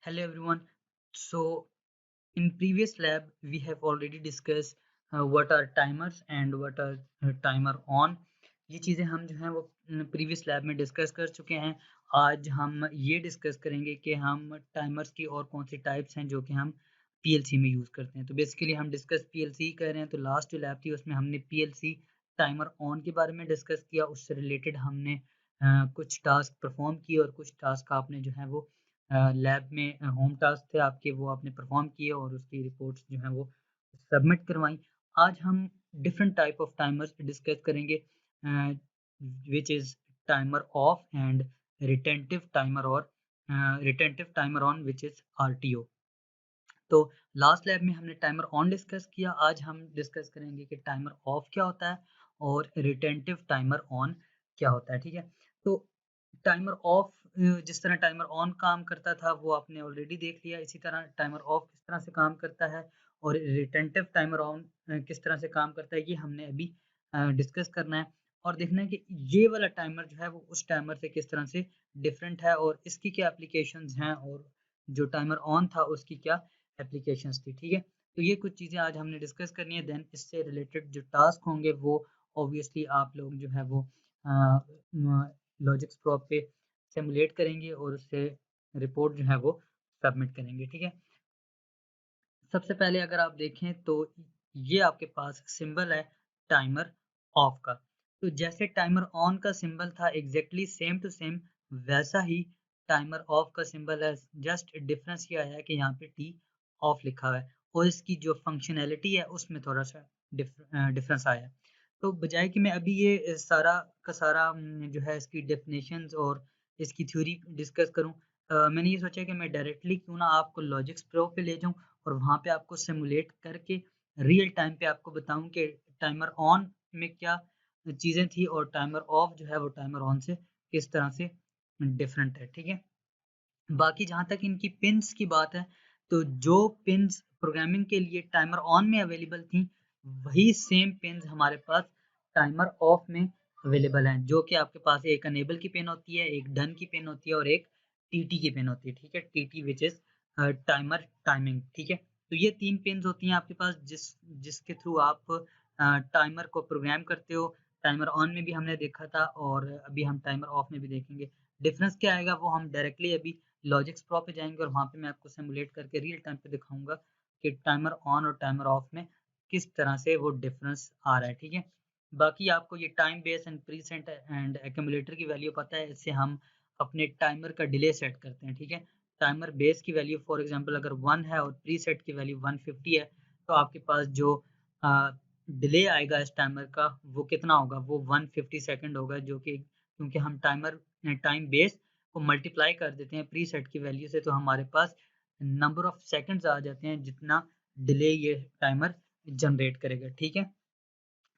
Hello everyone. So in previous lab we have already discussed what are timers and what are timer on. ये चीज़ें हम जो हैं वो प्रीवियस लैब में डिस्कस कर चुके हैं। आज हम ये डिस्कस करेंगे कि हम टाइमर्स की और कौन सी टाइप्स हैं जो कि हम पीएलसी में यूज़ करते हैं। तो बेसिकली हम डिस्कस पीएलसी कर रहे हैं। तो लास्ट जो लैब थी उसमें हमने पीएलसी टाइमर ऑन के बारे में डिस्कस किया। उससे रिलेटेड हमने कुछ टास्क परफॉर्म किए और कुछ टास्क आपने जो है वो लैब में होम टास्क थे आपके, वो आपने परफॉर्म किए और उसकी रिपोर्ट्स जो हैं वो सबमिट करवाई। आज हम different type of timers discuss करेंगे, which is timer off and retentive timer और retentive timer on which is RTO. तो लास्ट लैब में हमने टाइमर ऑन डिस्कस किया। आज हम डिस्कस करेंगे कि टाइमर ऑफ क्या होता है और रिटेंटिव टाइमर ऑन क्या होता है। ठीक है, तो टाइमर ऑफ जिस तरह टाइमर ऑन काम करता था वो आपने ऑलरेडी देख लिया। इसी तरह टाइमर ऑफ किस तरह से काम करता है और रिटेंटिव टाइमर ऑन किस तरह से काम करता है, ये हमने अभी डिस्कस करना है और देखना है कि ये वाला टाइमर जो है वो उस टाइमर से किस तरह से डिफरेंट है और इसकी क्या एप्लीकेशंस हैं और जो टाइमर ऑन था उसकी क्या एप्लीकेशंस थी। ठीक है, तो ये कुछ चीज़ें आज हमने डिस्कस करनी है। देन इससे रिलेटेड जो टास्क होंगे वो ऑब्वियसली आप लोग जो है वो लॉजिक्स प्रो पे सिमुलेट करेंगे और उससे रिपोर्ट जो है वो सबमिट करेंगे। ठीक है, सबसे पहले अगर आप देखें तो ये आपके पास सिंबल है टाइमर ऑफ का। तो जैसे टाइमर ऑन का सिंबल था एग्जैक्टली सेम टू सेम वैसा ही टाइमर ऑफ का सिंबल है। जस्ट डिफरेंस ये आया है कि यहाँ पे टी ऑफ लिखा हुआ है और इसकी जो फंक्शनैलिटी है उसमें थोड़ा सा डिफरेंस आया है। तो बजाय कि मैं अभी ये सारा का सारा जो है इसकी डेफिनेशंस और इसकी थ्योरी डिस्कस करूं, मैंने ये सोचा कि मैं डायरेक्टली क्यों ना आपको लॉजिक्स प्रो पे ले जाऊं और वहाँ पे आपको सिमुलेट करके रियल टाइम पे आपको बताऊं कि टाइमर ऑन में क्या चीज़ें थी और टाइमर ऑफ जो है वो टाइमर ऑन से किस तरह से डिफरेंट है। ठीक है, बाकी जहाँ तक इनकी पिन्स की बात है, तो जो पिन्स प्रोग्रामिंग के लिए टाइमर ऑन में अवेलेबल थी वही सेम पिन्स हमारे पास टाइमर ऑफ में अवेलेबल हैं, जो कि आपके पास एक अनेबल की पिन होती है, एक डन की पिन होती है और एक टीटी की पिन होती है। ठीक है, TT which is timer timing. ठीक है, तो ये 3 पिन्स होती हैं आपके पास जिसके थ्रू आप टाइमर को प्रोग्राम करते हो। टाइमर ऑन में भी हमने देखा था और अभी हम टाइमर ऑफ में भी देखेंगे। डिफरेंस क्या आएगा वो हम डायरेक्टली अभी लॉजिक्स प्रो पे जाएँगे और वहाँ पे मैं आपको सिमुलेट करके रियल टाइम पे दिखाऊँगा कि टाइमर ऑन और टाइमर ऑफ में किस तरह से वो डिफरेंस आ रहा है। ठीक है, बाकी आपको ये time base and preset and accumulator की वैल्यू पता है, इससे हम अपने टाइमर का डिले सेट करते हैं। ठीक है, टाइमर बेस की वैल्यू फॉर एग्जांपल अगर 1 है और प्रीसेट की वैल्यू 150 है, तो आपके पास जो डिले आएगा इस टाइमर का वो कितना होगा, वो 150 सेकंड होगा, जो कि क्योंकि हम टाइम बेस को मल्टीप्लाई कर देते हैं प्रीसेट की वैल्यू से, तो हमारे पास नंबर ऑफ सेकंड्स आ जाते हैं जितना डिले ये टाइमर जनरेट करेगा। ठीक है,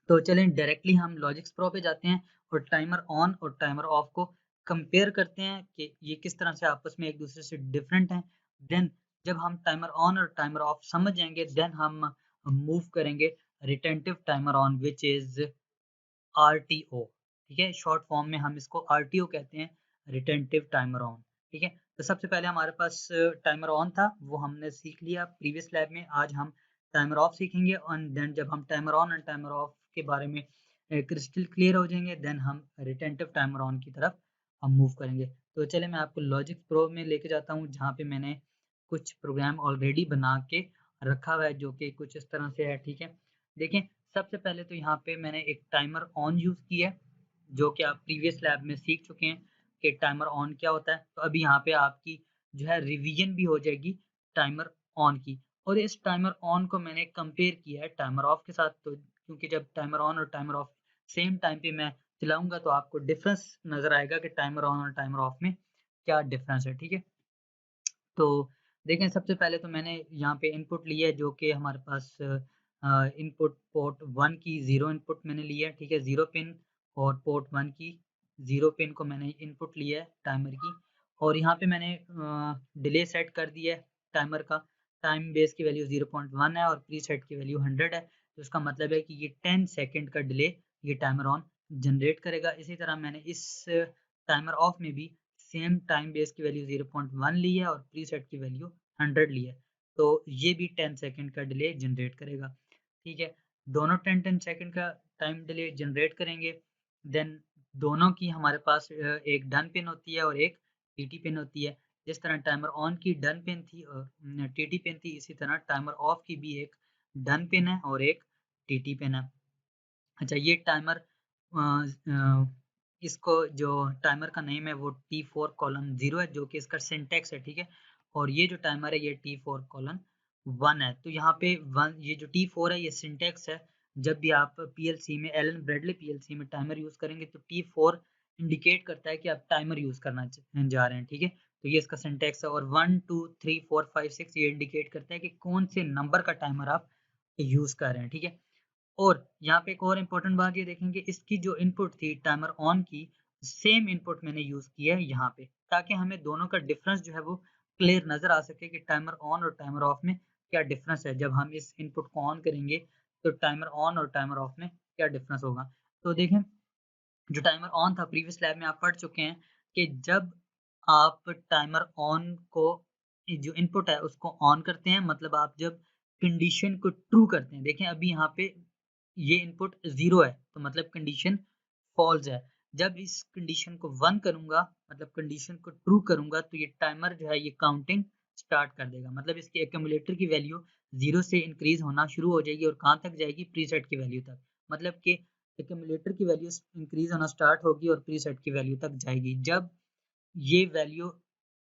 तो चलें डायरेक्टली हम लॉजिक्स प्रो पे जाते हैं और टाइमर ऑन और टाइमर ऑफ को कंपेयर करते हैं कि ये किस तरह से आपस में एक दूसरे से डिफरेंट हैं। देन जब हम टाइमर ऑन और टाइमर ऑफ समझ जाएंगे देन हम मूव करेंगे retentive timer on which is RTO. ठीक है, शॉर्ट फॉर्म में हम इसको आरटीओ कहते हैं, रिटेंटिव टाइमर ऑन। ठीक है, तो सबसे पहले हमारे पास टाइमर ऑन था वो हमने सीख लिया प्रीवियस लैब में। आज हम टाइमर ऑफ सीखेंगे और देन जब हम timer on and timer of के बारे में क्रिस्टल क्लियर हो जाएंगे देन हम रिटेंटिव टाइमर ऑन की तरफ हम मूव करेंगे। तो चले मैं आपको लॉजिक प्रो में लेके जाता हूँ जहाँ पे मैंने कुछ प्रोग्राम ऑलरेडी बना के रखा हुआ है जो कि कुछ इस तरह से है। ठीक है, देखें सबसे पहले तो यहाँ पे मैंने एक टाइमर ऑन यूज़ किया है जो कि आप प्रीवियस लैब में सीख चुके हैं कि टाइमर ऑन क्या होता है। तो अभी यहाँ पे आपकी जो है रिवीजन भी हो जाएगी टाइमर ऑन की और इस टाइमर ऑन को मैंने कंपेयर किया है टाइमर ऑफ के साथ। तो क्योंकि जब टाइमर ऑन और टाइमर ऑफ सेम टाइम पे मैं चलाऊंगा तो आपको डिफरेंस नज़र आएगा कि टाइमर ऑन और टाइमर ऑफ में क्या डिफरेंस है। ठीक है, तो देखें सबसे पहले तो मैंने यहाँ पे इनपुट लिया है जो कि हमारे पास इनपुट पोर्ट 1 की 0 इनपुट मैंने लिया है। ठीक है, 0 पिन और पोर्ट 1 की 0 पिन को मैंने इनपुट लिया है टाइमर की और यहाँ पे मैंने डिले सेट कर दिया है टाइमर का। टाइम बेस की वैल्यू 0.1 है और प्रीसेट की वैल्यू 100 है, तो इसका मतलब है कि ये 10 सेकंड का डिले ये टाइमर ऑन जनरेट करेगा। इसी तरह मैंने इस टाइमर ऑफ में भी सेम टाइम बेस की वैल्यू 0.1 ली है और प्रीसेट की वैल्यू 100 ली है, तो ये भी 10 सेकंड का डिले जनरेट करेगा। ठीक है, दोनों 10-10 सेकंड का टाइम डिले जनरेट करेंगे। देन दोनों की हमारे पास एक डन पिन होती है और एक टीटी पिन होती है। जिस तरह टाइमर ऑन की डन पिन थी और टीटी पिन थी, इसी तरह टाइमर ऑफ की भी एक डन पिन है और एक टीटी पिन है। अच्छा, ये टाइमर इसको जो टाइमर का नेम है वो T4:0 है, जो कि इसका सिंटेक्स है। ठीक है, और ये जो टाइमर है ये T4:1 है। तो यहाँ पे ये जो T4 है ये सिंटेक्स है। जब भी आप पीएलसी में एलन ब्रेडले पीएलसी में टाइमर यूज करेंगे तो T4 इंडिकेट करता है कि आप टाइमर यूज करना जा रहे हैं। ठीक है, तो ये इसका सिंटेक्स है। और 1 2 3 4 5 6 ये इंडिकेट करता है कि कौन से नंबर का टाइमर आप यूज कर रहे हैं। ठीक है, और यहाँ पे एक और इम्पोर्टेंट बात ये देखेंगे, इसकी जो इनपुट थी टाइमर ऑन की, सेम इनपुट मैंने यूज किया है यहाँ पे, ताकि हमें दोनों का डिफरेंस जो है वो क्लियर नजर आ सके कि टाइमर ऑन और टाइमर ऑफ में क्या डिफरेंस है। जब हम इस इनपुट को ऑन करेंगे तो टाइमर ऑन और टाइमर ऑफ में क्या डिफरेंस होगा। तो देखें, जो टाइमर ऑन था प्रीवियस लैब में आप पढ़ चुके हैं कि जब आप टाइमर ऑन को जो इनपुट है उसको ऑन करते हैं, मतलब आप जब कंडीशन को ट्रू करते हैं। देखें अभी यहाँ पे ये इनपुट 0 है तो मतलब कंडीशन फॉल्स है। जब इस कंडीशन को 1 करूंगा मतलब कंडीशन को ट्रू करूंगा तो ये टाइमर जो है ये काउंटिंग स्टार्ट कर देगा, मतलब इसके एक्यूमुलेटर की वैल्यू 0 से इंक्रीज होना शुरू हो जाएगी और कहाँ तक जाएगी, प्रीसेट की वैल्यू तक। मतलब कि एक्यूमुलेटर की वैल्यू इंक्रीज होना स्टार्ट होगी और प्रीसेट की वैल्यू तक जाएगी। जब ये वैल्यू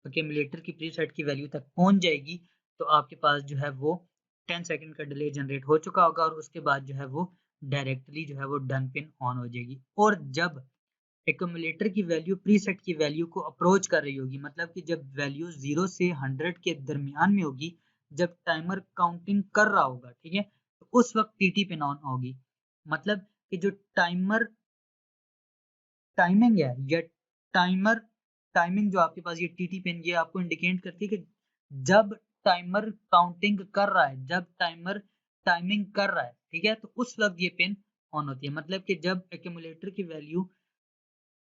एक्यूमुलेटर की प्रीसेट की वैल्यू तक पहुंच जाएगी तो आपके पास जो है वो 10 सेकंड का डिले जनरेट हो चुका होगा और उसके बाद जो है वो डायरेक्टली जो है वो डन पिन ऑन हो जाएगी। और जब एक्यूमुलेटर की वैल्यू प्रीसेट की वैल्यू को अप्रोच कर रही होगी, मतलब कि जब वैल्यू 0 से 100 के दरमियान में होगी, जब टाइमर काउंटिंग कर रहा होगा, ठीक है, तो उस वक्त टीटी पिन ऑन होगी। मतलब कि जो टाइमर टाइमिंग है या टाइमर टाइमिंग जो आपके पास ये टीटी पिन ये आपको इंडिकेट करती है कि जब टाइमर काउंटिंग कर रहा है, जब टाइमर टाइमिंग कर रहा है, ठीक है, तो उस वक्त ये पिन ऑन होती है। मतलब कि जब एक्यूमुलेटर की वैल्यू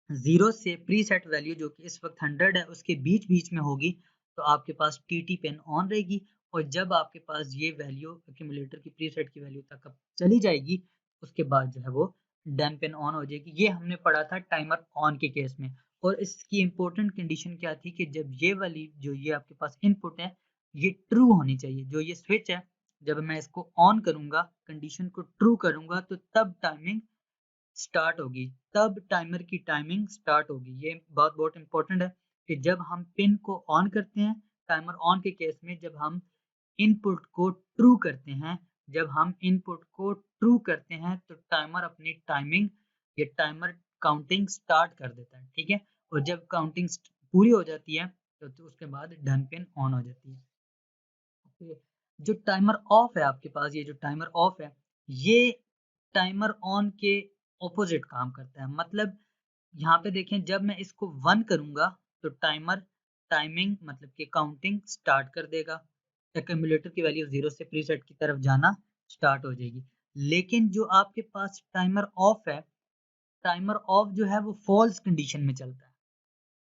0 से प्रीसेट वैल्यू जो कि इस वक्त 100 है उसके बीच बीच में होगी तो आपके पास टीटी पिन ऑन रहेगी। और जब आपके पास ये वैल्यू एक्यूमुलेटर की प्रीसेट की वैल्यू तक चली जाएगी उसके बाद जो है वो डन पिन ऑन हो जाएगी। ये हमने पढ़ा था टाइमर ऑन के केस में। और इसकी इंपॉर्टेंट कंडीशन क्या थी कि जब ये वाली जो ये आपके पास इनपुट है ये ट्रू होनी चाहिए, जो ये स्विच है जब मैं इसको ऑन करूंगा कंडीशन को ट्रू करूंगा तो तब टाइमिंग स्टार्ट होगी, तब टाइमर की टाइमिंग स्टार्ट होगी। ये बात बहुत इंपॉर्टेंट है कि जब हम पिन को ऑन करते हैं टाइमर ऑन के केस में, जब हम इनपुट को ट्रू करते हैं, जब हम इनपुट को ट्रू करते हैं तो टाइमर अपनी टाइमिंग या टाइमर काउंटिंग स्टार्ट कर देता है। ठीक है, और जब काउंटिंग पूरी हो जाती है तो उसके बाद डन पिन ऑन हो जाती है। जो टाइमर ऑफ है आपके पास, ये जो टाइमर ऑफ है ये टाइमर ऑन के ऑपोजिट काम करता है। मतलब यहाँ पे देखें जब मैं इसको 1 करूंगा तो टाइमर टाइमिंग मतलब कि काउंटिंग स्टार्ट कर देगा, एक्यूमुलेटर की वैल्यू 0 से प्रीसेट की तरफ जाना स्टार्ट हो जाएगी। लेकिन जो आपके पास टाइमर ऑफ है, टाइमर ऑफ जो है वो फॉल्स कंडीशन में चलता है।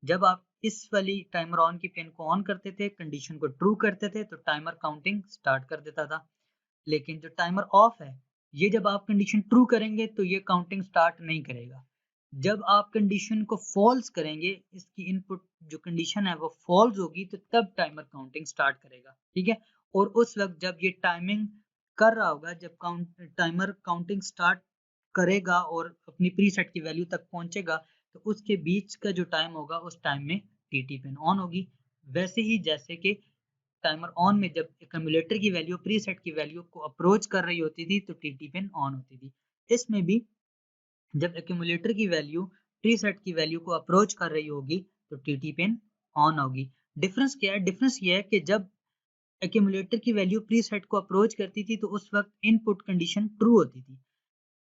जब आप इस वाली टाइमर ऑन की पिन को ऑन करते थे कंडीशन को ट्रू करते थे तो टाइमर काउंटिंग स्टार्ट कर देता था। लेकिन जो टाइमर ऑफ है ये जब आप कंडीशन ट्रू करेंगे तो ये काउंटिंग स्टार्ट नहीं करेगा। जब आप कंडीशन को फॉल्स करेंगे, इसकी इनपुट जो कंडीशन है वो फॉल्स होगी तो तब टाइमर काउंटिंग स्टार्ट करेगा। ठीक है, और उस वक्त जब ये टाइमिंग कर रहा होगा, जब टाइमर काउंटिंग स्टार्ट करेगा और अपनी प्रीसेट की वैल्यू तक पहुंचेगा तो उसके बीच का जो टाइम होगा उस टाइम में टीटी पिन ऑन होगी। वैसे ही जैसे कि टाइमर ऑन में जब एक्यूमुलेटर की वैल्यू प्रीसेट की वैल्यू को अप्रोच कर रही होती थी तो टीटी पिन ऑन होती थी। इसमें भी जब एक्यूमुलेटर की वैल्यू प्रीसेट की वैल्यू को अप्रोच कर रही होगी तो टीटी पिन ऑन होगी। डिफरेंस क्या है, डिफरेंस ये है कि जब एक्यूमुलेटर की वैल्यू प्रीसेट को अप्रोच करती थी तो उस वक्त इनपुट कंडीशन ट्रू होती थी।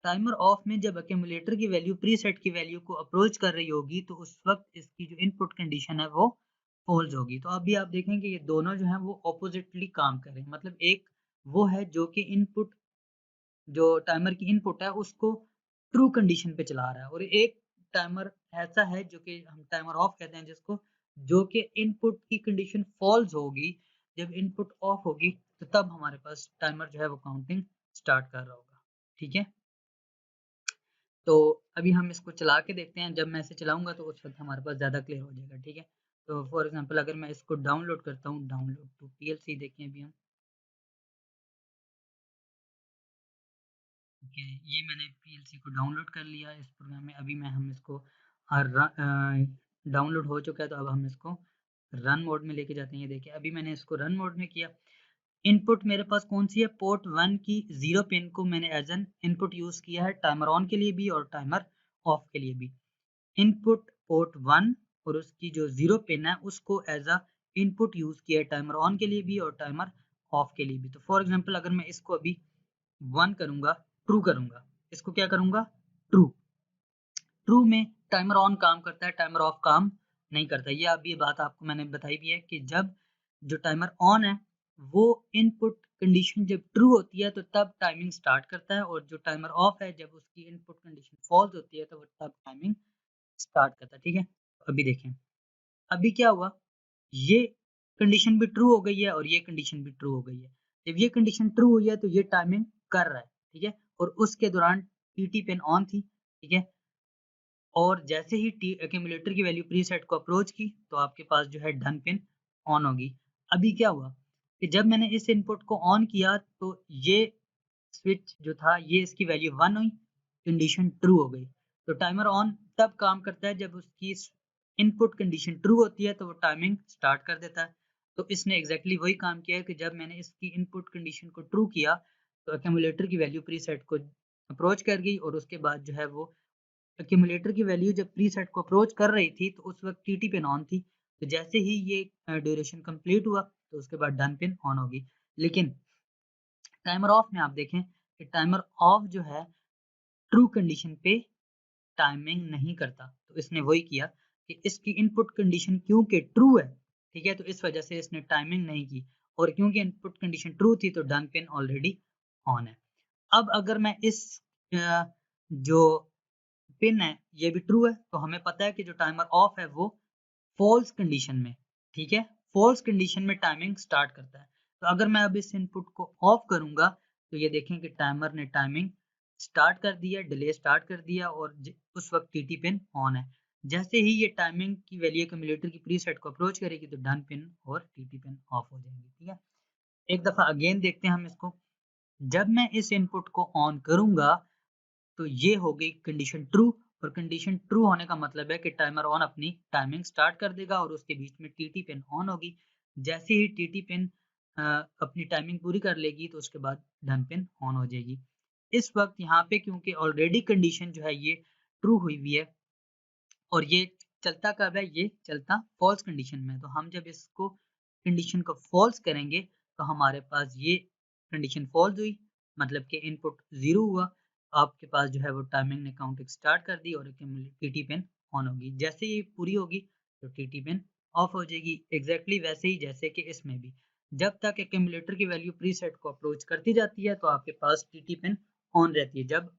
टाइमर ऑफ में जब एक्यूमुलेटर की वैल्यू प्रीसेट की वैल्यू को अप्रोच कर रही होगी तो उस वक्त इसकी जो इनपुट कंडीशन है वो फॉल्स होगी। तो अभी आप देखेंगे ये दोनों जो है वो ऑपोजिटली काम कर रहे हैं। मतलब एक वो है जो कि इनपुट जो टाइमर की इनपुट है उसको ट्रू कंडीशन पे चला रहा है और एक टाइमर ऐसा है जो कि हम टाइमर ऑफ कहते हैं जिसको, जो कि इनपुट की कंडीशन फॉल्स होगी, जब इनपुट ऑफ होगी तो तब हमारे पास टाइमर जो है वो काउंटिंग स्टार्ट कर रहा होगा। ठीक है, तो अभी हम इसको चला के देखते हैं। जब मैं इसे चलाऊंगा तो उस वक्त हमारे पास ज़्यादा क्लियर हो जाएगा। ठीक है, तो फॉर एग्जांपल अगर मैं इसको डाउनलोड करता हूँ, डाउनलोड टू पीएलसी देखें अभी हम। ओके, ये मैंने पीएलसी को डाउनलोड कर लिया इस प्रोग्राम में। अभी मैं हम इसको डाउनलोड हो चुका है, तो अब हम इसको रन मोड में लेके जाते हैं। ये देखिए अभी मैंने इसको रन मोड में किया। इनपुट मेरे पास कौन सी है, पोर्ट 1 की 0 पिन को मैंने एज एन इनपुट यूज किया है, टाइमर ऑन के लिए भी और टाइमर ऑफ के लिए भी। इनपुट पोर्ट 1 और उसकी जो 0 पिन है उसको एज अ इनपुट यूज किया है, टाइमर ऑन के लिए भी और टाइमर ऑफ के लिए भी। तो फॉर एग्जांपल अगर मैं इसको अभी 1 करूंगा, ट्रू करूंगा, इसको क्या करूंगा, ट्रू। ट्रू में टाइमर ऑन काम करता है, टाइमर ऑफ काम नहीं करता। ये अब ये बात आपको मैंने बताई भी है कि जब जो टाइमर ऑन है वो इनपुट कंडीशन जब ट्रू होती है तो तब टाइमिंग स्टार्ट करता है, और जो टाइमर ऑफ है जब उसकी इनपुट कंडीशन फॉल्स होती है तो वो तब टाइमिंग स्टार्ट करता है। ठीक है, अभी देखें अभी क्या हुआ, ये कंडीशन भी ट्रू हो गई है और ये कंडीशन भी ट्रू हो गई है। जब ये कंडीशन ट्रू हुई है तो ये टाइमिंग कर रहा है। ठीक है, और उसके दौरान टीटी पिन ऑन थी। ठीक है, और जैसे ही टी एक्यूमुलेटर की वैल्यू प्रीसेट को अप्रोच की तो आपके पास जो है डन पिन ऑन होगी। अभी क्या हुआ कि जब मैंने इस इनपुट को ऑन किया तो ये स्विच जो था ये इसकी वैल्यू 1 हुई, कंडीशन ट्रू हो गई। तो टाइमर ऑन तब काम करता है जब उसकी इनपुट कंडीशन ट्रू होती है तो वो टाइमिंग स्टार्ट कर देता है। तो इसने एग्जैक्टली वही काम किया है कि जब मैंने इसकी इनपुट कंडीशन को ट्रू किया तो एक्यूमुलेटर की वैल्यू प्रीसेट को अप्रोच कर गई, और उसके बाद जो है वो एक्यूमुलेटर की वैल्यू जब प्रीसेट को अप्रोच कर रही थी तो उस वक्त टीटी पिन ऑन थी। तो जैसे ही ये ड्यूरेशन कंप्लीट हुआ तो उसके बाद डन पिन ऑन होगी। लेकिन टाइमर ऑफ में आप देखें कि टाइमर ऑफ जो है ट्रू कंडीशन पे टाइमिंग नहीं करता। तो इसने वही किया कि इसकी इनपुट कंडीशन क्योंकि ट्रू है, ठीक है, तो इस वजह से इसने टाइमिंग नहीं की, और क्योंकि इनपुट कंडीशन ट्रू थी तो डन पिन ऑलरेडी ऑन है। अब अगर मैं इस जो पिन है ये भी ट्रू है तो हमें पता है कि जो टाइमर ऑफ है वो फॉल्स कंडीशन में, ठीक है, फॉल्स कंडीशन में टाइमिंग स्टार्ट करता है। तो अगर मैं अब इस इनपुट को ऑफ करूंगा तो ये देखें कि टाइमर ने टाइमिंग स्टार्ट कर दिया, डिले स्टार्ट कर दिया, और उस वक्त टीटी पिन ऑन है। जैसे ही ये टाइमिंग की वैल्यू एक्यूमुलेटर की प्रीसेट को अप्रोच करेगी तो डन पिन और टीटी पिन ऑफ हो जाएंगे। ठीक है, एक दफा अगेन देखते हैं हम इसको। जब मैं इस इनपुट को ऑन करूंगा तो ये हो गई कंडीशन ट्रू, और कंडीशन ट्रू होने का मतलब है कि टाइमर ऑन अपनी टाइमिंग स्टार्ट कर देगा और उसके बीच में टीटी पिन ऑन होगी। जैसे ही टीटी पिन अपनी टाइमिंग पूरी कर लेगी तो उसके बाद डन पिन ऑन हो जाएगी। इस वक्त यहाँ पे क्योंकि ऑलरेडी कंडीशन जो है ये ट्रू हुई हुई है और ये चलता कब है, ये चलता फॉल्स कंडीशन में, तो हम जब इसको कंडीशन को फॉल्स करेंगे तो हमारे पास ये कंडीशन फॉल्स हुई, मतलब कि इनपुट 0 हुआ, आपके पास जो है वो टाइमिंग ने काउंटिंग स्टार्ट कर दी और टीटी पिन ऑन होगी। जैसे ही पूरी होगी तो टीटी पिन ऑफ हो जाएगी। एग्जैक्टली वैसे ही जैसे कि इसमें भी जब तक एक्यूमुलेटर की वैल्यू प्रीसेट को अप्रोच करती जाती है तो आपके पास टीटी पिन ऑन रहती है। जब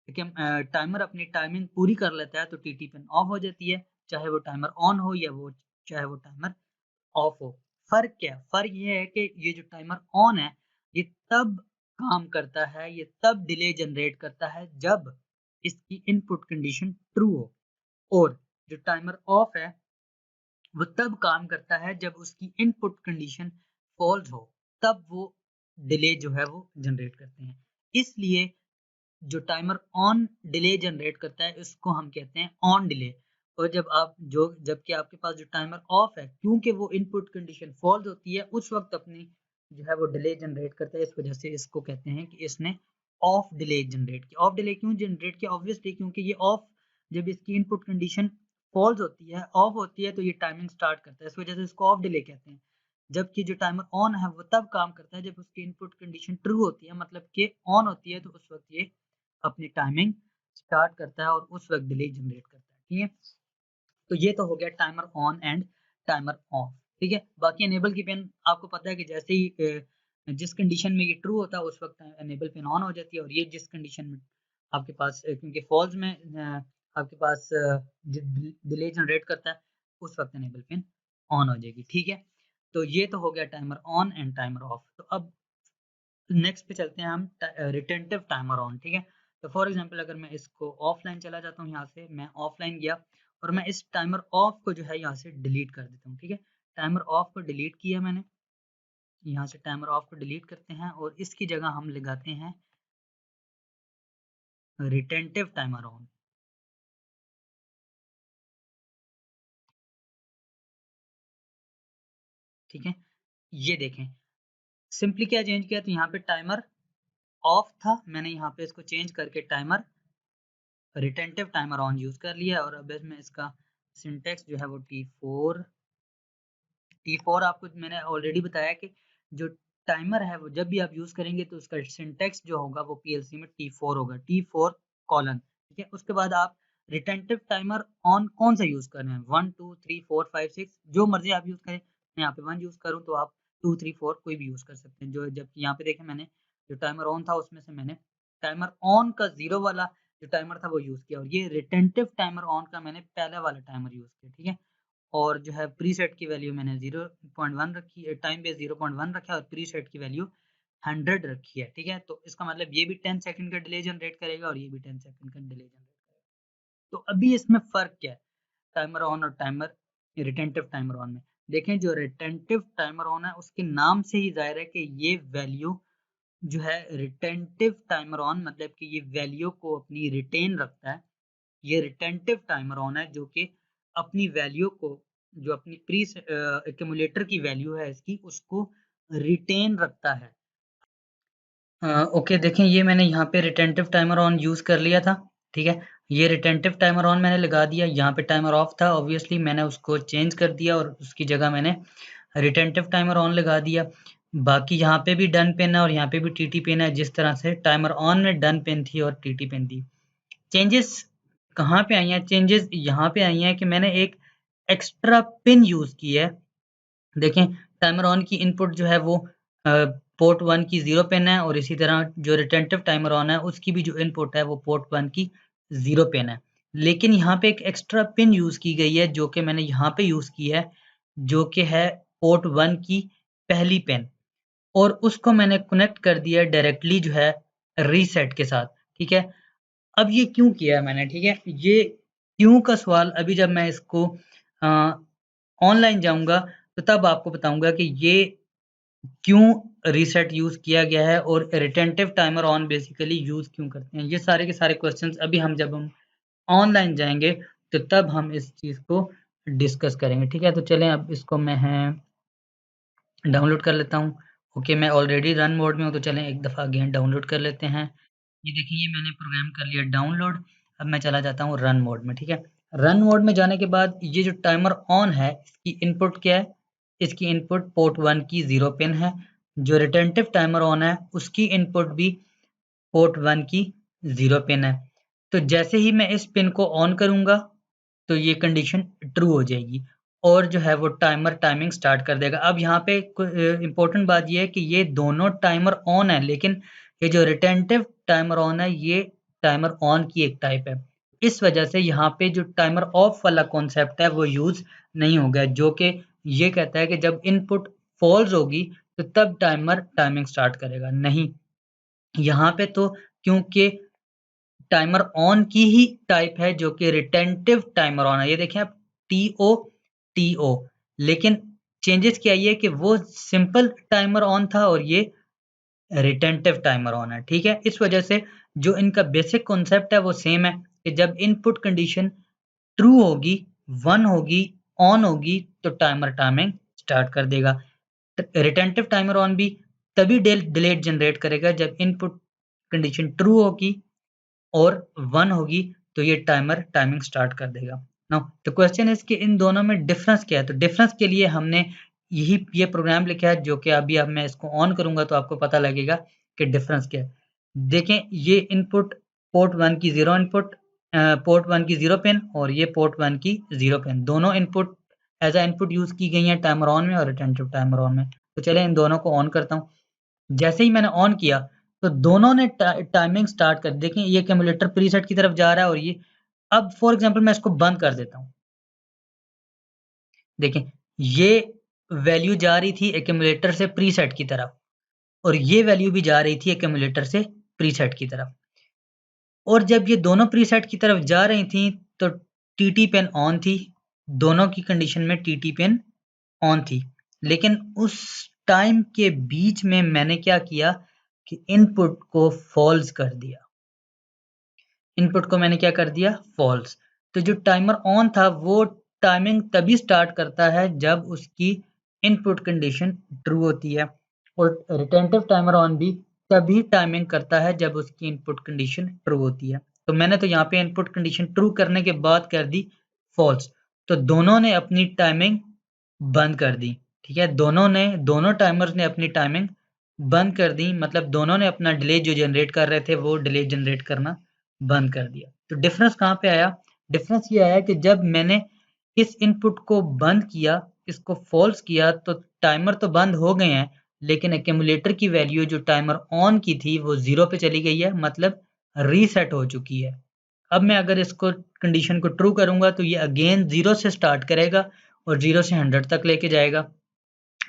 टाइमर अपनी टाइमिंग पूरी कर लेता है तो टीटी पिन ऑफ हो जाती है, चाहे वो टाइमर ऑन हो या वो चाहे वो टाइमर ऑफ हो। फर्क क्या है, फर्क ये है कि ये जो टाइमर ऑन है ये तब काम करता है, ये तब डिले जनरेट करता है जब इसकी इनपुट कंडीशन ट्रू हो, और जो टाइमर ऑफ है वो तब काम करता है जब उसकी इनपुट कंडीशन फॉल्स हो, तब वो डिले जो है वो जनरेट करते हैं। इसलिए जो टाइमर ऑन डिले जनरेट करता है उसको हम कहते हैं ऑन डिले। और जब आप जो जबकि आपके पास जो टाइमर ऑफ है क्योंकि वो इनपुट कंडीशन फॉल्स होती है उस वक्त अपनी जो है वो डिले जनरेट करता है, इस वजह से इसको कहते हैं कि इसने ऑफ डिले जनरेट किया। ऑफ डिले क्यों जनरेट किया, ऑब्वियसली क्योंकि ये ऑफ जब इसकी इनपुट कंडीशन फॉल्स होती है, ऑफ होती है, तो ये टाइमिंग स्टार्ट करता है, इस वजह से इसको ऑफ डिले कहते हैं। जबकि जो टाइमर ऑन है वो तब काम करता है जब उसकी इनपुट कंडीशन ट्रू होती है, मतलब कि ऑन होती है, तो उस वक्त ये अपनी टाइमिंग स्टार्ट करता है और उस वक्त डिले जनरेट करता है। ठीक है, तो ये तो हो गया timer on and timer of. ठीक है, बाकी एनेबल की पिन आपको पता है कि जैसे ही जिस कंडीशन में ये ट्रू होता है उस वक्त एनेबल पिन ऑन हो जाती है, और ये जिस कंडीशन में आपके पास क्योंकि फॉल्स में आपके पास डिले जनरेट करता है, उस वक्त इनेबल पिन ऑन हो जाएगी। ठीक है, तो ये तो हो गया timer on and timer of. तो अब नेक्स्ट पे चलते हैं हम रिटेंटिव टाइमर ऑन। ठीक है, तो फॉर एग्जांपल अगर मैं इसको ऑफलाइन चला जाता हूँ, यहाँ से मैं ऑफलाइन गया और मैं इस टाइमर ऑफ को जो है यहाँ से डिलीट कर देता हूँ। ठीक है, टाइमर ऑफ को डिलीट किया मैंने, यहाँ से टाइमर ऑफ को डिलीट करते हैं और इसकी जगह हम लगाते हैं रिटेंटिव टाइमर ऑन। ठीक है, ये देखें सिंपली क्या चेंज किया, तो यहाँ पे टाइमर ऑफ था, मैंने यहाँ पे इसको चेंज करके timer retentive timer on use कर लिया। और अब इसमें इसका सिंटेक्स जो है वो T4 आपको मैंने ऑलरेडी बताया कि जो टाइमर है वो जब भी आप यूज करेंगे तो उसका सिंटेक्स जो होगा वो PLC में T4 होगा, T4 कॉलन। ठीक है, उसके बाद आप रिटेंटिव टाइमर ऑन कौन सा यूज कर रहे हैं, 1 2 3 4 5 6 जो मर्जी आप यूज करें। मैं यहाँ पे 1 यूज करूँ तो आप 2 3 4 कोई भी यूज कर सकते हैं। जो जब यहाँ पे देखें मैंने जो टाइमर ऑन था उसमें से मैंने टाइमर ऑन का 0 वाला जो टाइमर था वो यूज किया, और ये रिटेंटिव टाइमर ऑन का मैंने पहला वाला टाइमर यूज किया। ठीक है, और जो है प्रीसेट की वैल्यू मैंने 0.1 रखी है, टाइम बेस 0.1 रखा है और प्रीसेट की वैल्यू 100 रखी है। ठीक है, तो इसका मतलब ये भी 10 सेकंड का डिले जनरेट करेगा और ये भी 10 सेकंड का डिले जनरेट करेगा। तो अभी इसमें फर्क क्या है टाइमर ऑन और टाइमर रिटेंटिव टाइमर ऑन में? देखें, जो रिटेंटिव टाइमर ऑन है उसके नाम से ही जाहिर है कि ये वैल्यू जो है रिटेंटिव टाइमर ऑन मतलब कि ये वैल्यू को अपनी रिटेन रखता है। ये रिटेंटिव टाइमर ऑन है जो कि अपनी वैल्यू को, जो अपनी प्री एक्यूमुलेटर की वैल्यू है इसकी, उसको रिटेन रखता है। ओके, देखें ये मैंने यहाँ पे रिटेंटिव टाइमर ऑन यूज़ कर लिया था। ठीक है, ये रिटेंटिव टाइमर ऑन मैंने लगा दिया, यहाँ पे टाइमर ऑफ था, ऑब्वियसली मैंने उसको चेंज कर दिया और उसकी जगह मैंने रिटेंटिव टाइमर ऑन लगा दिया। बाकी यहाँ पे भी डन पिन है और यहाँ पे भी टीटी पिन है, जिस तरह से टाइमर ऑन में डन पिन थी और टीटी पिन थी। चेंजेस कहाँ पे आई हैं? चेंजेस यहाँ पे आई हैं कि मैंने एक एक्स्ट्रा पिन यूज़ की है। देखें, टाइमर ऑन की इनपुट जो है वो पोर्ट 1 की 0 पिन है और इसी तरह जो रिटेंटिव टाइमर ऑन है उसकी भी जो इनपुट है वो पोर्ट 1 की 0 पिन है। लेकिन यहाँ पे एक एक्स्ट्रा पिन यूज़ की गई है जो कि मैंने यहाँ पे यूज़ की है, जो कि है पोर्ट 1 की पहली पिन, और उसको मैंने कनेक्ट कर दिया डायरेक्टली जो है रीसेट के साथ। ठीक है, अब ये क्यों किया है मैंने? ठीक है, ये क्यों का सवाल अभी जब मैं इसको ऑनलाइन जाऊँगा तो तब आपको बताऊँगा कि ये क्यों रीसेट यूज़ किया गया है और retentive timer on basically use क्यों करते हैं। ये सारे के सारे क्वेश्चंस अभी हम जब हम ऑनलाइन जाएँगे तो तब हम इस चीज़ को डिस्कस करेंगे। ठीक है, तो चलें अब इसको मैं डाउनलोड कर लेता हूँ। ओके, मैं ऑलरेडी रन मोड में हूँ तो चलें एक दफ़ा अगेन डाउनलोड कर लेते हैं। ये देखिए, ये मैंने प्रोग्राम कर लिया डाउनलोड। अब मैं चला जाता हूँ रन मोड में। ठीक है, रन मोड में जाने के बाद ये जो टाइमर ऑन है इसकी इनपुट क्या है? इसकी इनपुट पोर्ट 1 की 0 पिन है। जो रिटेंटिव टाइमर ऑन है उसकी इनपुट भी पोर्ट 1 की 0 पिन है। तो जैसे ही मैं इस पिन को ऑन करूँगा तो ये कंडीशन ट्रू हो जाएगी और जो है वो टाइमर टाइमिंग स्टार्ट कर देगा। अब यहाँ पे इम्पोर्टेंट बात ये है कि ये दोनों टाइमर ऑन है, लेकिन ये जो रिटेंटिव टाइमर ऑन है ये टाइमर ऑन की एक टाइप है। इस वजह से यहाँ पे जो टाइमर ऑफ वाला कॉन्सेप्ट है वो यूज़ नहीं होगा, जो कि ये कहता है कि जब इनपुट फॉल्स होगी तो तब टाइमर टाइमिंग स्टार्ट करेगा। नहीं, यहाँ पे तो क्योंकि टाइमर ऑन की ही टाइप है जो कि रिटेंटिव टाइमर ऑन है। ये देखें आप, टीओ टीओ, लेकिन चेंजेस क्या ये कि वो सिंपल टाइमर ऑन था और ये रिटेंटिव टाइमर ऑन है। ठीक है, इस वजह से जो इनका बेसिक कॉन्सेप्ट है वो सेम है कि जब इनपुट कंडीशन ट्रू होगी, 1 होगी, ऑन होगी तो टाइमर टाइमिंग स्टार्ट कर देगा। रिटेंटिव टाइमर ऑन भी तभी डिलेट जनरेट करेगा जब इनपुट कंडीशन ट्रू होगी और 1 होगी तो ये टाइमर टाइमिंग स्टार्ट कर देगा। नाउ द क्वेश्चन इज़ कि इन दोनों में डिफरेंस क्या है? तो डिफरेंस के लिए हमने ये प्रोग्राम लिखा है जो कि अभी अब मैं इसको ऑन करूँगा तो आपको पता लगेगा कि डिफरेंस क्या है। देखें, ये इनपुट पोर्ट 1 की 0 इनपुट पोर्ट 1 की 0 पिन और ये पोर्ट 1 की 0 पिन, दोनों input as a input use की गई हैं टाइमर ऑन में और रिटेंटिव टाइमर ऑन में। तो चलिए इन दोनों को ऑन करता हूँ। जैसे ही मैंने ऑन किया तो दोनों ने टाइमिंग स्टार्ट कर, देखें ये एक्यूमुलेटर प्रीसेट की तरफ जा रहा है और ये अब फॉर एग्जांपल मैं इसको बंद कर देता हूँ। देखें, ये वैल्यू जा रही थी एक्यूमुलेटर से प्रीसेट की तरफ और ये वैल्यू भी जा रही थी एक्यूमुलेटर से प्रीसेट की तरफ। और जब ये दोनों प्रीसेट की तरफ जा रही थी तो टीटी पेन ऑन थी, दोनों की कंडीशन में टीटी पेन ऑन थी। लेकिन उस टाइम के बीच में मैंने क्या किया कि इनपुट को फॉल्स कर दिया। इनपुट को मैंने क्या कर दिया? फॉल्स। तो जो टाइमर ऑन था वो टाइमिंग तभी स्टार्ट करता है जब उसकी इनपुट कंडीशन ट्रू होती है, और रिटेंटिव टाइमर ऑन भी तभी टाइमिंग करता है जब उसकी इनपुट कंडीशन ट्रू होती है। तो मैंने तो यहाँ पे इनपुट कंडीशन ट्रू करने के बाद कर दी फॉल्स, तो दोनों ने अपनी टाइमिंग बंद कर दी। ठीक है, दोनों टाइमर्स ने अपनी टाइमिंग बंद कर दी, मतलब दोनों ने अपना डिले जो जनरेट कर रहे थे वो डिले जनरेट करना बंद कर दिया। तो डिफरेंस कहाँ पे आया? डिफरेंस ये आया कि जब मैंने इस इनपुट को बंद किया, इसको फॉल्स किया, तो टाइमर तो बंद हो गए हैं, लेकिन एक्यूमुलेटर की वैल्यू जो टाइमर ऑन की थी वो 0 पे चली गई है, मतलब रीसेट हो चुकी है। अब मैं अगर इसको कंडीशन को ट्रू करूंगा तो ये अगेन 0 से स्टार्ट करेगा और 0 से 100 तक लेके जाएगा।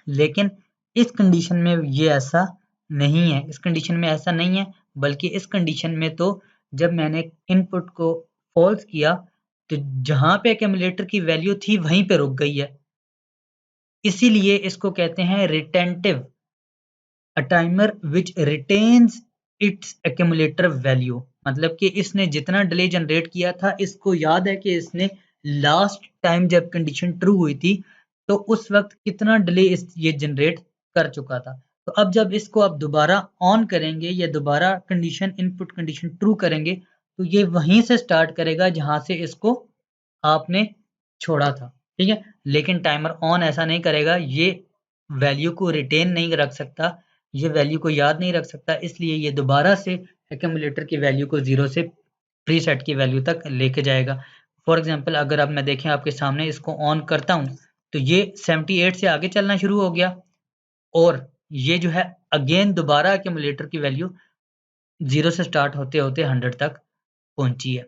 लेकिन इस कंडीशन में ये ऐसा नहीं है, इस कंडीशन में ऐसा नहीं है, बल्कि इस कंडीशन में तो जब मैंने इनपुट को फॉल्स किया तो जहां पे एक्यूमुलेटर की वैल्यू थी वहीं पे रुक गई है। इसीलिए इसको कहते हैं retentive, a timer which retains it's accumulator value. मतलब कि इसने जितना डिले जनरेट किया था, इसको याद है कि इसने लास्ट टाइम जब कंडीशन ट्रू हुई थी तो उस वक्त कितना डिले ये जनरेट कर चुका था। तो अब जब इसको आप दोबारा ऑन करेंगे या दोबारा कंडीशन इनपुट कंडीशन ट्रू करेंगे तो ये वहीं से स्टार्ट करेगा जहां से इसको आपने छोड़ा था। ठीक है, लेकिन टाइमर ऑन ऐसा नहीं करेगा, ये वैल्यू को रिटेन नहीं रख सकता, ये वैल्यू को याद नहीं रख सकता, इसलिए ये दोबारा से एक्यूमुलेटर की वैल्यू को 0 से प्रीसेट की वैल्यू तक लेके जाएगा। फॉर एग्जांपल अगर अब मैं देखें आपके सामने इसको ऑन करता हूं तो ये 78 से आगे चलना शुरू हो गया और ये जो है अगेन दोबारा एक्यूमुलेटर की वैल्यू 0 से स्टार्ट होते होते 100 तक पहुंची है।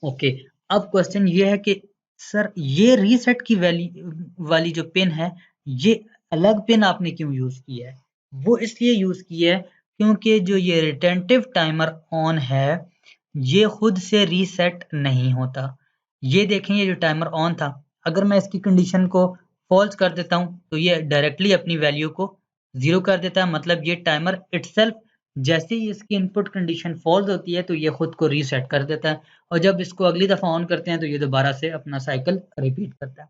ओके, अब क्वेश्चन ये है कि सर ये रीसेट की वैल्यू वाली जो पिन है, ये अलग पिन आपने क्यों यूज की है? वो इसलिए यूज की है क्योंकि जो ये रिटेंटिव टाइमर ऑन है ये खुद से रीसेट नहीं होता। ये देखें, ये जो टाइमर ऑन था, अगर मैं इसकी कंडीशन को फॉल्स कर देता हूं तो ये डायरेक्टली अपनी वैल्यू को 0 कर देता है, मतलब ये टाइमर इटसेल्फ जैसे ही इसकी इनपुट कंडीशन फॉल्स होती है तो ये खुद को रीसेट कर देता है, और जब इसको अगली दफ़ा ऑन करते हैं तो ये दोबारा से अपना साइकिल रिपीट करता है।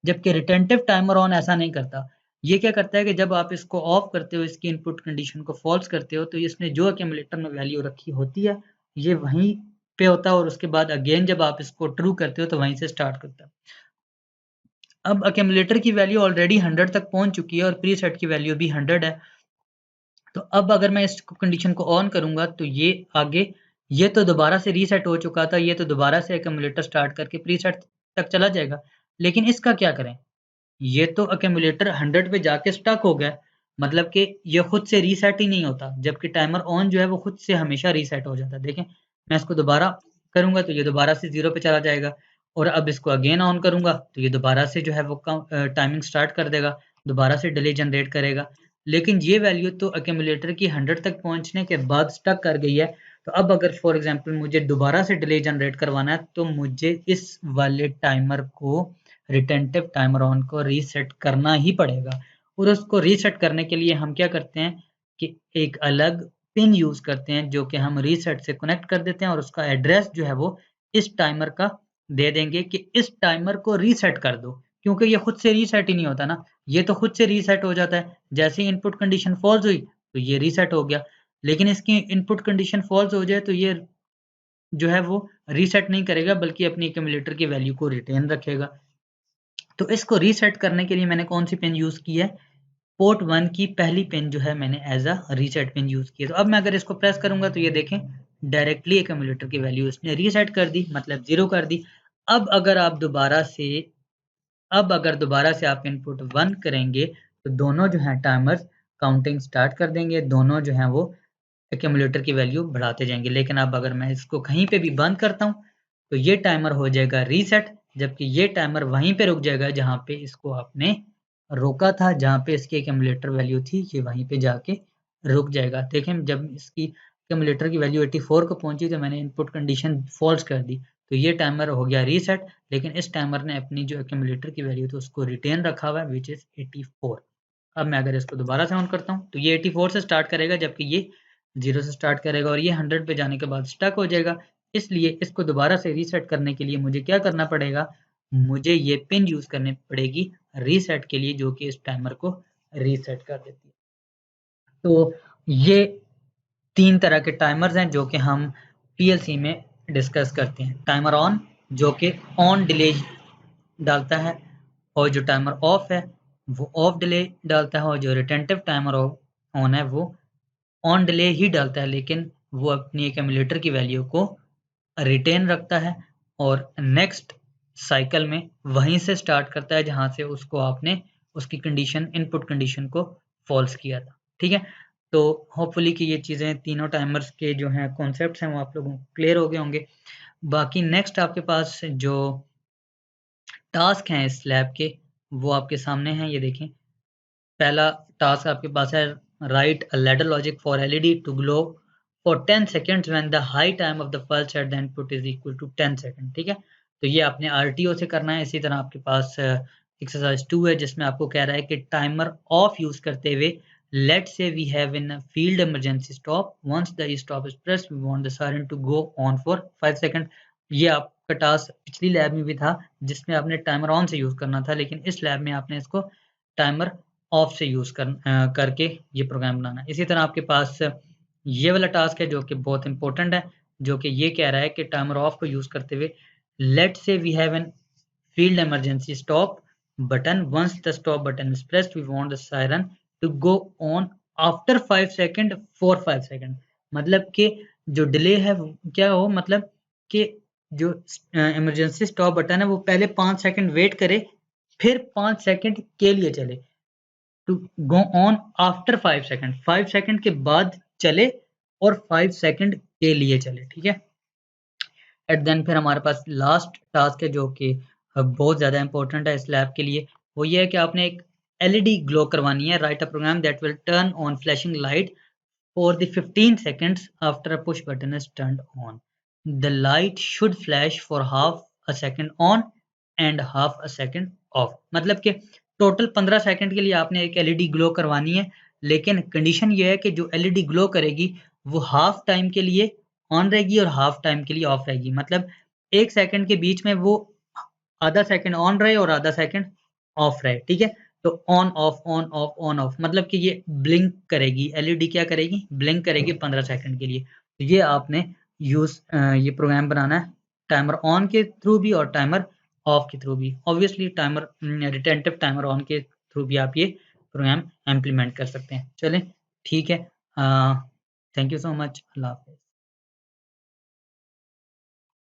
जबकि रिटेंटिव टाइमर ऑन ऐसा नहीं करता। ये क्या करता है कि जब आप इसको ऑफ करते हो, इसकी इनपुट कंडीशन को फॉल्स करते हो, तो इसने जो एक्यूमुलेटर में वैल्यू रखी होती है ये वहीं पे होता है, और उसके बाद अगेन जब आप इसको ट्रू करते हो तो वहीं से स्टार्ट करता है। अब एक्यूमुलेटर की वैल्यू ऑलरेडी 100 तक पहुंच चुकी है और प्रीसेट की वैल्यू भी 100 है। तो अब अगर मैं इस कंडीशन को ऑन करूंगा तो ये आगे, ये तो दोबारा से रीसेट हो चुका था, ये तो दोबारा से एक्यूमुलेटर स्टार्ट करके प्रीसेट तक चला जाएगा। लेकिन इसका क्या करें? ये तो एक्यूमुलेटर 100 पे जाके स्टक हो गया, मतलब कि ये खुद से रीसेट ही नहीं होता, जबकि टाइमर ऑन जो है वो खुद से हमेशा रीसेट हो जाता है। देखें, मैं इसको दोबारा करूंगा तो ये दोबारा से 0 पे चला जाएगा, और अब इसको अगेन ऑन करूंगा तो ये दोबारा से जो है वो टाइमिंग स्टार्ट कर देगा, दोबारा से डिले जनरेट करेगा। लेकिन ये वैल्यू तो एक्यूमुलेटर की 100 तक पहुंचने के बाद स्टक कर गई है। तो अब अगर फॉर एग्जांपल मुझे दोबारा से डिले जनरेट करवाना है तो मुझे इस वाले टाइमर को, रिटेंटिव टाइमर ऑन को रीसेट करना ही पड़ेगा। और उसको रीसेट करने के लिए हम क्या करते हैं कि एक अलग पिन यूज करते हैं जो कि हम रीसेट से कनेक्ट कर देते हैं, और उसका एड्रेस जो है वो इस टाइमर का दे देंगे कि इस टाइमर को रीसेट कर दो, क्योंकि ये खुद से रीसेट ही नहीं होता ना, ये तो खुद से रीसेट हो जाता है। जैसे ही इनपुट कंडीशन फॉल्स हुई तो ये रीसेट हो गया, लेकिन इसकी इनपुट कंडीशन फॉल्स हो जाए तो ये जो है वो रीसेट नहीं करेगा, बल्कि अपनी एक्यूमुलेटर की वैल्यू को रिटेन रखेगा। तो इसको रीसेट करने के लिए मैंने कौन सी पिन यूज की है? पोर्ट 1 की पहली पिन जो है मैंने as a reset pin use की है। तो अब मैं अगर इसको प्रेस करूंगा तो ये देखें डायरेक्टली एक्यूमुलेटर की वैल्यू इसने रीसेट कर दी, मतलब 0 कर दी। अब अगर आप दोबारा से अब अगर दोबारा से आप इनपुट 1 करेंगे तो दोनों जो हैं टाइमर्स काउंटिंग स्टार्ट कर देंगे, दोनों जो हैं वो एक्यूमुलेटर की वैल्यू बढ़ाते जाएंगे। लेकिन अब अगर मैं इसको कहीं पे भी बंद करता हूँ तो ये टाइमर हो जाएगा रीसेट, जबकि ये टाइमर वहीं पे रुक जाएगा जहाँ पे इसको आपने रोका था, जहाँ पे इसकी एक्यूमुलेटर वैल्यू थी, ये वहीं पे जाके रुक जाएगा। देखें जब इसकी एक्यूमुलेटर की वैल्यू 84 को पहुंची तो मैंने इनपुट कंडीशन फॉल्स कर दी, तो ये टाइमर हो गया रीसेट, लेकिन इस टाइमर ने अपनी जो एक्यूमुलेटर की वैल्यू थी उसको रिटेन रखा हुआ है, विच इज 84। अब मैं अगर इसको दोबारा से ऑन करता हूँ तो ये 84 से स्टार्ट करेगा, जबकि ये 0 से स्टार्ट करेगा और ये 100 पे जाने के बाद स्टक हो जाएगा। इसलिए इसको दोबारा से रीसेट करने के लिए मुझे क्या करना पड़ेगा, मुझे ये पिन यूज करनी पड़ेगी रीसेट के लिए, जो कि इस टाइमर को रीसेट कर देती है। तो ये 3 तरह के टाइमर्स हैं जो कि हम पीएलसी में डिस्कस करते हैं। टाइमर ऑन जो कि ऑन डिले डालता है, और जो टाइमर ऑफ है वो ऑफ डिले डालता है, और जो रिटेंटिव टाइमर ऑन है वो ऑन डिले ही डालता है, लेकिन वो अपनी एक्यूमुलेटर की वैल्यू को रिटेन रखता है और नेक्स्ट साइकिल में वहीं से स्टार्ट करता है जहां से उसको आपने उसकी कंडीशन इनपुट कंडीशन को फॉल्स किया था। ठीक है, तो होपफुली कि ये चीज़ें तीनों टाइमर्स के जो हैं कॉन्सेप्ट्स हैं वो आप लोगों को क्लियर हो गए होंगे। बाकी नेक्स्ट आपके पास जो टास्क हैं इस लैब के वो आपके सामने हैं, ये देखें। पहला टास्क आपके पास है, write a ladder logic for LED to glow for 10 seconds when the high time of the pulse at the input is equal to 10 second. ठीक है, तो ये आपने आरटीओ से करना है। इसी तरह आपके पास एक्सरसाइज 2 है जिसमें आपको कह रहा है कि टाइमर ऑफ यूज करते हुए let's say we have in field emergency stop, once the stop is pressed we want the siren to go on for 5 second. ये आपका टास्क पिछली लैब में भी था जिसमें आपने टाइमर ऑन से यूज करना था, लेकिन इस लैब में आपने इसको टाइमर ऑफ से यूज करके ये प्रोग्राम बनाना है। इसी तरह आपके पास ये वाला टास्क है जो कि बहुत इंपॉर्टेंट है, जो कि ये कह रहा है कि टाइमर ऑफ को यूज करते हुए let's say we have an field emergency stop button, once the stop button is pressed we want the siren to go on after 5 second for 5 second. मतलब कि जो डिले है क्या हो, मतलब कि जो इमरजेंसी स्टॉप बटन है वो पहले 5 सेकंड वेट करे, फिर 5 सेकंड के लिए चले, to go on after 5 second, 5 second के बाद चले और 5 सेकंड के लिए चले। ठीक है, एट देन फिर हमारे पास लास्ट टास्क है जो कि बहुत ज़्यादा इंपॉर्टेंट है इस लैब के लिए। वो ये है कि आपने एक एलईडी ग्लो करवानी है, write a program that will turn on flashing light for the 15 seconds after a push button is turned on. The light should flash for half a second on and half a second off. मतलब कि total 15 second के लिए आपने एक LED glow करवानी है, लेकिन condition ये है कि जो एलईडी ग्लो करेगी वो हाफ टाइम के लिए ऑन रहेगी और हाफ टाइम के लिए ऑफ रहेगी। मतलब 1 सेकंड के बीच में वो आधा सेकंड ऑन रहे और आधा सेकंड ऑफ रहे। ठीक है, तो ऑन ऑफ ऑन ऑफ मतलब कि ये ब्लिंक करेगी, एलईडी क्या करेगी, ब्लिंक करेगी 15 सेकंड के लिए। तो ये आपने ये प्रोग्राम बनाना है टाइमर ऑन के थ्रू भी और टाइमर ऑफ के थ्रू भी। Obviously timer retentive timer on के थ्रू भी आप ये प्रोग्राम इम्प्लीमेंट कर सकते हैं। चलें ठीक है, थैंक यू सो मच, अल्लाह हाफिज़।